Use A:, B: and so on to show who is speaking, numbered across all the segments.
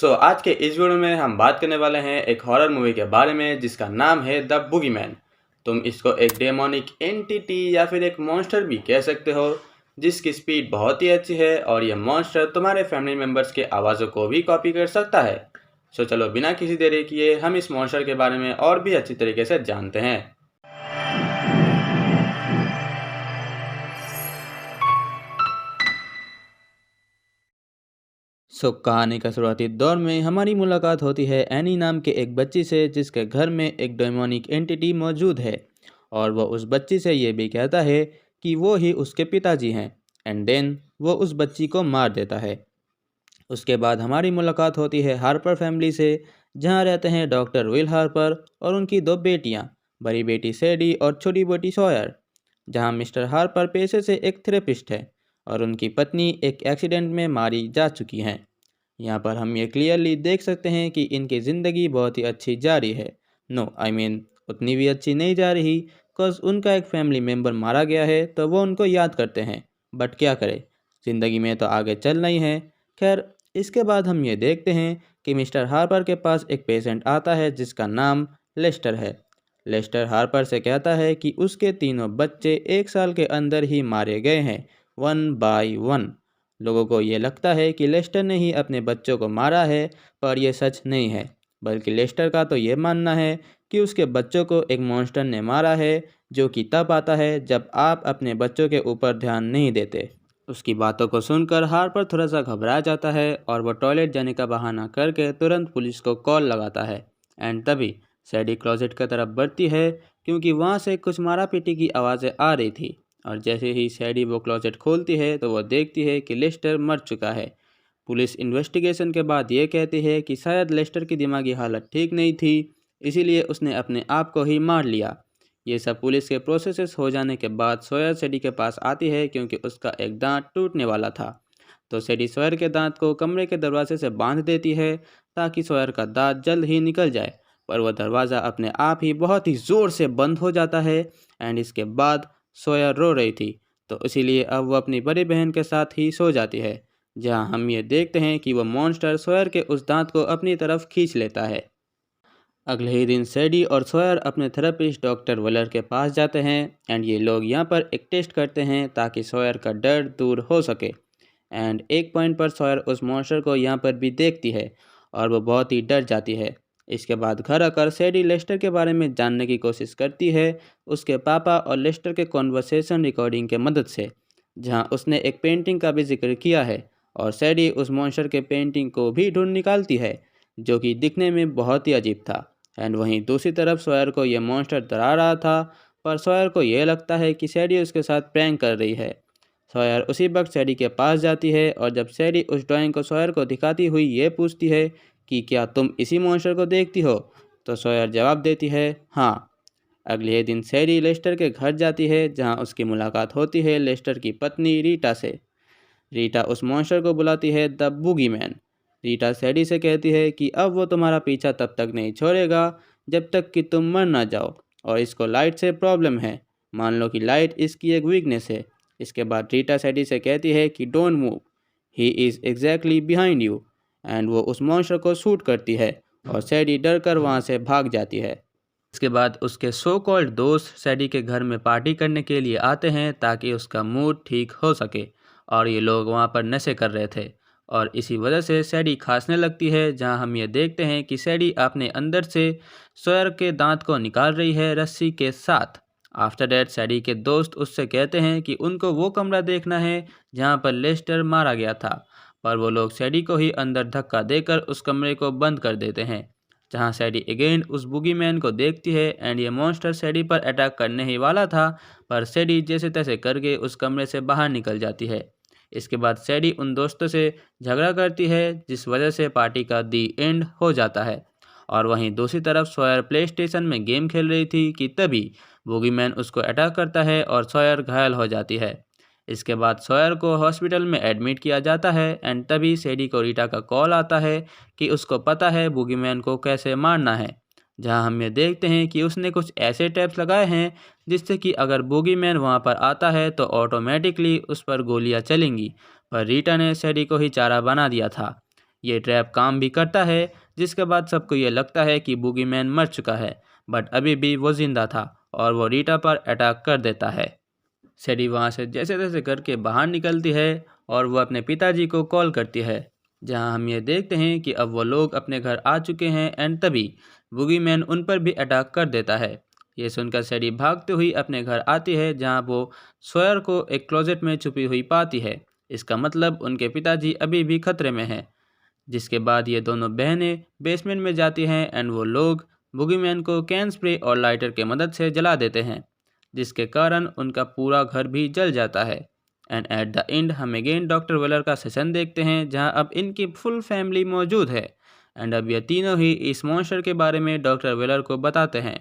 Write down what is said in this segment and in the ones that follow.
A: आज के इस वीडियो में हम बात करने वाले हैं एक हॉरर मूवी के बारे में जिसका नाम है द बूगीमैन। तुम इसको एक डेमोनिक एंटिटी या फिर एक मॉन्स्टर भी कह सकते हो, जिसकी स्पीड बहुत ही अच्छी है और यह मॉन्स्टर तुम्हारे फैमिली मेम्बर्स के आवाज़ों को भी कॉपी कर सकता है। चलो बिना किसी देरी किए हम इस मॉन्स्टर के बारे में और भी अच्छी तरीके से जानते हैं। कहानी का शुरुआती दौर में हमारी मुलाकात होती है एनी नाम के एक बच्ची से, जिसके घर में एक डेमोनिक एंटिटी मौजूद है और वह उस बच्ची से ये भी कहता है कि वो ही उसके पिताजी हैं। एंड देन वो उस बच्ची को मार देता है। उसके बाद हमारी मुलाकात होती है हार्पर फैमिली से, जहाँ रहते हैं डॉक्टर विल हार्पर और उनकी दो बेटियाँ, बड़ी बेटी सैडी और छोटी बेटी सॉयर। जहाँ मिस्टर हार्पर पेशे से एक थेरेपिस्ट है और उनकी पत्नी एक एक्सीडेंट में मारी जा चुकी हैं। यहाँ पर हम ये क्लियरली देख सकते हैं कि इनकी ज़िंदगी बहुत ही अच्छी जा रही है। नो आई मीन उतनी भी अच्छी नहीं जा रही, बिकॉज उनका एक फैमिली मेम्बर मारा गया है तो वो उनको याद करते हैं। बट क्या करें, ज़िंदगी में तो आगे चलना ही है। खैर, इसके बाद हम ये देखते हैं कि मिस्टर हार्पर के पास एक पेशेंट आता है जिसका नाम लेस्टर है। लेस्टर हार्पर से कहता है कि उसके तीनों बच्चे 1 साल के अंदर ही मारे गए हैं, 1 बाय 1। लोगों को ये लगता है कि लेस्टर ने ही अपने बच्चों को मारा है, पर यह सच नहीं है। बल्कि लेस्टर का तो ये मानना है कि उसके बच्चों को एक मॉन्स्टर ने मारा है, जो कि तब आता है जब आप अपने बच्चों के ऊपर ध्यान नहीं देते। उसकी बातों को सुनकर हार्पर थोड़ा सा घबरा जाता है और वह टॉयलेट जाने का बहाना करके तुरंत पुलिस को कॉल लगाता है। एंड तभी सैडी क्लोजेट की तरफ बढ़ती है, क्योंकि वहाँ से कुछ मारा पीटी की आवाज़ें आ रही थी। और जैसे ही सैडी वो क्लोजेट खोलती है तो वह देखती है कि लेस्टर मर चुका है। पुलिस इन्वेस्टिगेशन के बाद ये कहती है कि शायद लेस्टर की दिमागी हालत ठीक नहीं थी, इसीलिए उसने अपने आप को ही मार लिया। ये सब पुलिस के प्रोसेस हो जाने के बाद सॉयर सैडी के पास आती है, क्योंकि उसका एक दांत टूटने वाला था। तो सैडी सॉयर के दांत को कमरे के दरवाजे से बांध देती है ताकि सॉयर का दांत जल्द ही निकल जाए, पर वह दरवाज़ा अपने आप ही बहुत ही ज़ोर से बंद हो जाता है। एंड इसके बाद सॉयर रो रही थी, तो इसीलिए अब वह अपनी बड़ी बहन के साथ ही सो जाती है, जहां हम ये देखते हैं कि वह मॉन्स्टर सॉयर के उस दांत को अपनी तरफ खींच लेता है। अगले ही दिन सैडी और सॉयर अपने थेरेपिस्ट डॉक्टर वेलर के पास जाते हैं एंड ये लोग यहाँ पर एक टेस्ट करते हैं ताकि सॉयर का डर दूर हो सके। एंड एक पॉइंट पर सॉयर उस मॉन्स्टर को यहाँ पर भी देखती है और वो बहुत ही डर जाती है। इसके बाद घर आकर सैडी लेस्टर के बारे में जानने की कोशिश करती है, उसके पापा और लेस्टर के कॉन्वर्सेशन रिकॉर्डिंग के मदद से, जहाँ उसने एक पेंटिंग का भी जिक्र किया है। और सैडी उस मॉन्स्टर के पेंटिंग को भी ढूंढ निकालती है, जो कि दिखने में बहुत ही अजीब था। एंड वहीं दूसरी तरफ सॉयर को यह मॉन्स्टर डरा रहा था, पर सॉयर को यह लगता है कि सैडी उसके साथ प्रैंक कर रही है। सॉयर उसी वक्त सैडी के पास जाती है और जब सैडी उस ड्राइंग को सॉयर को दिखाती हुई ये पूछती है कि क्या तुम इसी मॉन्स्टर को देखती हो, तो सॉयर जवाब देती है हाँ। अगले ही दिन सैडी लेस्टर के घर जाती है, जहाँ उसकी मुलाकात होती है लेस्टर की पत्नी रीटा से। रीटा उस मॉन्स्टर को बुलाती है द बूगीमैन। रीटा सैडी से कहती है कि अब वो तुम्हारा पीछा तब तक नहीं छोड़ेगा जब तक कि तुम मर ना जाओ, और इसको लाइट से प्रॉब्लम है, मान लो कि लाइट इसकी एक वीकनेस है। इसके बाद रीटा सैडी से कहती है कि don't move, he is exactly behind you. And वो उस मॉन्स्टर को शूट करती है और सैडी डर कर वहाँ से भाग जाती है। इसके बाद उसके सो कॉल्ड दोस्त सैडी के घर में पार्टी करने के लिए आते हैं ताकि उसका मूड ठीक हो सके, और ये लोग वहाँ पर नशे कर रहे थे और इसी वजह से सैडी खांसने लगती है, जहाँ हम ये देखते हैं कि सैडी अपने अंदर से सॉयर के दांत को निकाल रही है रस्सी के साथ। आफ्टर डैट सैडी के दोस्त उससे कहते हैं कि उनको वो कमरा देखना है जहाँ पर लेस्टर मारा गया था, पर वो लोग सैडी को ही अंदर धक्का देकर उस कमरे को बंद कर देते हैं, जहाँ सैडी अगेन उस बुगीमैन को देखती है। एंड ये मॉन्स्टर सैडी पर अटैक करने ही वाला था, पर सैडी जैसे तैसे करके उस कमरे से बाहर निकल जाती है। इसके बाद सैडी उन दोस्तों से झगड़ा करती है, जिस वजह से पार्टी का दी एंड हो जाता है। और वहीं दूसरी तरफ सॉयर प्ले स्टेशन में गेम खेल रही थी कि तभी बुगीमैन उसको अटैक करता है और सॉयर घायल हो जाती है। इसके बाद सॉयर को हॉस्पिटल में एडमिट किया जाता है एंड तभी सैडी को रीटा का कॉल आता है कि उसको पता है बुगीमैन को कैसे मारना है, जहां हम ये देखते हैं कि उसने कुछ ऐसे टैप्स लगाए हैं जिससे कि अगर बुगीमैन वहां पर आता है तो ऑटोमेटिकली उस पर गोलियां चलेंगी, पर रीटा ने सैडी को ही चारा बना दिया था। ये ट्रैप काम भी करता है, जिसके बाद सबको ये लगता है कि बूगीमैन मर चुका है, बट अभी भी वो जिंदा था और वो रीटा पर अटैक कर देता है। सैडी वहाँ से जैसे तैसे करके बाहर निकलती है और वो अपने पिताजी को कॉल करती है, जहाँ हम ये देखते हैं कि अब वो लोग अपने घर आ चुके हैं एंड तभी बूगीमैन उन पर भी अटैक कर देता है। ये सुनकर सैडी भागते हुई अपने घर आती है, जहाँ वो सॉयर को एक क्लोजेट में छुपी हुई पाती है। इसका मतलब उनके पिताजी अभी भी खतरे में हैं। जिसके बाद ये दोनों बहनें बेसमेंट में जाती हैं एंड वो लोग बुगीमैन को कैन स्प्रे और लाइटर के मदद से जला देते हैं, जिसके कारण उनका पूरा घर भी जल जाता है। एंड एट द एंड हम अगेन डॉक्टर वेलर का सेशन देखते हैं, जहां अब इनकी फुल फैमिली मौजूद है एंड अब ये तीनों ही इस मॉन्स्टर के बारे में डॉक्टर वेलर को बताते हैं।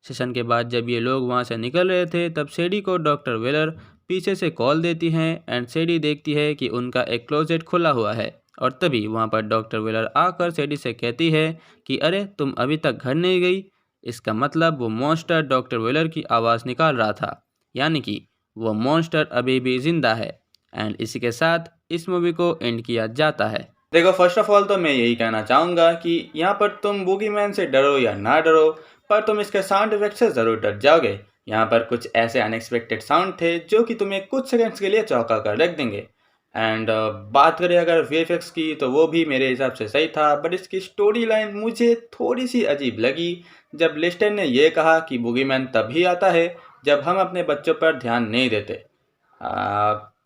A: सेशन के बाद जब ये लोग वहां से निकल रहे थे, तब सेडी को डॉक्टर वेलर पीछे से कॉल देती हैं एंड सेडी देखती है कि उनका एक क्लोजेट खुला हुआ है और तभी वहाँ पर डॉक्टर वेलर आकर सैडी से कहती है कि अरे तुम अभी तक घर नहीं गई। इसका मतलब वो मॉन्स्टर डॉक्टर वेलर की आवाज़ निकाल रहा था, यानी कि वो मॉन्स्टर अभी भी जिंदा है। एंड इसी के साथ इस मूवी को एंड किया जाता है। देखो, फर्स्ट ऑफ ऑल तो मैं यही कहना चाहूँगा कि यहाँ पर तुम बूगीमैन से डरो या ना डरो, पर तुम इसके साउंड इफेक्ट से ज़रूर डर जाओगे। यहाँ पर कुछ ऐसे अनएक्सपेक्टेड साउंड थे जो कि तुम्हें कुछ सेकंड्स के लिए चौंका कर रख देंगे। एंड बात करें अगर वीएफएक्स की, तो वो भी मेरे हिसाब से सही था, बट इसकी स्टोरी लाइन मुझे थोड़ी सी अजीब लगी। जब लिस्टर ने यह कहा कि बूगीमैन तभी आता है जब हम अपने बच्चों पर ध्यान नहीं देते।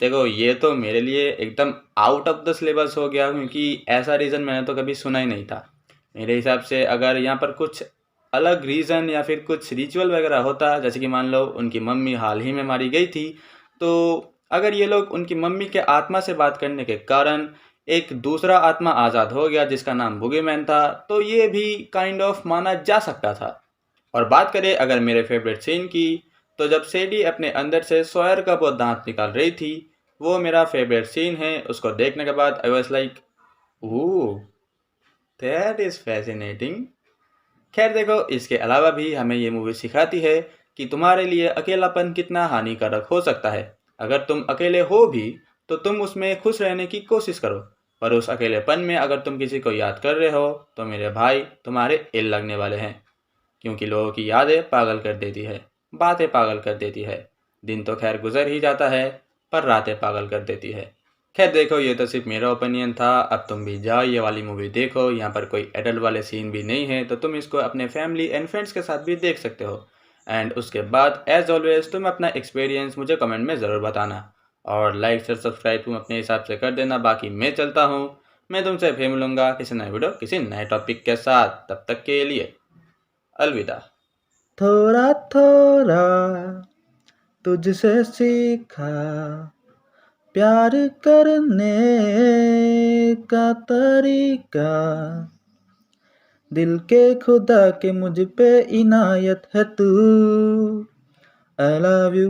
A: देखो, ये तो मेरे लिए एकदम आउट ऑफ द सिलेबस हो गया, क्योंकि ऐसा रीज़न मैंने तो कभी सुना ही नहीं था। मेरे हिसाब से अगर यहाँ पर कुछ अलग रीज़न या फिर कुछ रिचुअल वगैरह होता, जैसे कि मान लो उनकी मम्मी हाल ही में मारी गई थी, तो अगर ये लोग उनकी मम्मी के आत्मा से बात करने के कारण एक दूसरा आत्मा आज़ाद हो गया जिसका नाम बूगीमैन था, तो ये भी काइंड ऑफ माना जा सकता था। और बात करें अगर मेरे फेवरेट सीन की, तो जब सैडी अपने अंदर से सॉयर का वो दांत निकाल रही थी, वो मेरा फेवरेट सीन है। उसको देखने के बाद I was like, oh that is fascinating. खैर देखो, इसके अलावा भी हमें ये मूवी सिखाती है कि तुम्हारे लिए अकेलापन कितना हानिकारक हो सकता है। अगर तुम अकेले हो भी तो तुम उसमें खुश रहने की कोशिश करो, पर उस अकेलेपन में अगर तुम किसी को याद कर रहे हो तो मेरे भाई तुम्हारे इल लगने वाले हैं, क्योंकि लोगों की यादें पागल कर देती है, बातें पागल कर देती है। दिन तो खैर गुजर ही जाता है, पर रातें पागल कर देती है। खैर देखो, ये तो सिर्फ मेरा ओपिनियन था। अब तुम भी जाओ ये वाली मूवी देखो। यहाँ पर कोई एडल्ट वाले सीन भी नहीं है, तो तुम इसको अपने फैमिली एंड फ्रेंड्स के साथ भी देख सकते हो। एंड उसके बाद एज ऑलवेज तुम अपना एक्सपीरियंस मुझे कमेंट में ज़रूर बताना, और लाइक शेयर सब्सक्राइब तुम अपने हिसाब से कर देना। बाकी मैं चलता हूँ, मैं तुमसे फिर मिलूंगा किसी नए वीडियो किसी नए टॉपिक के साथ। तब तक के लिए अलविदा।
B: थोड़ा थोड़ा तुझसे सीखा प्यार करने का तरीका, दिल के खुदा के मुझ पे इनायत है तू। I love you.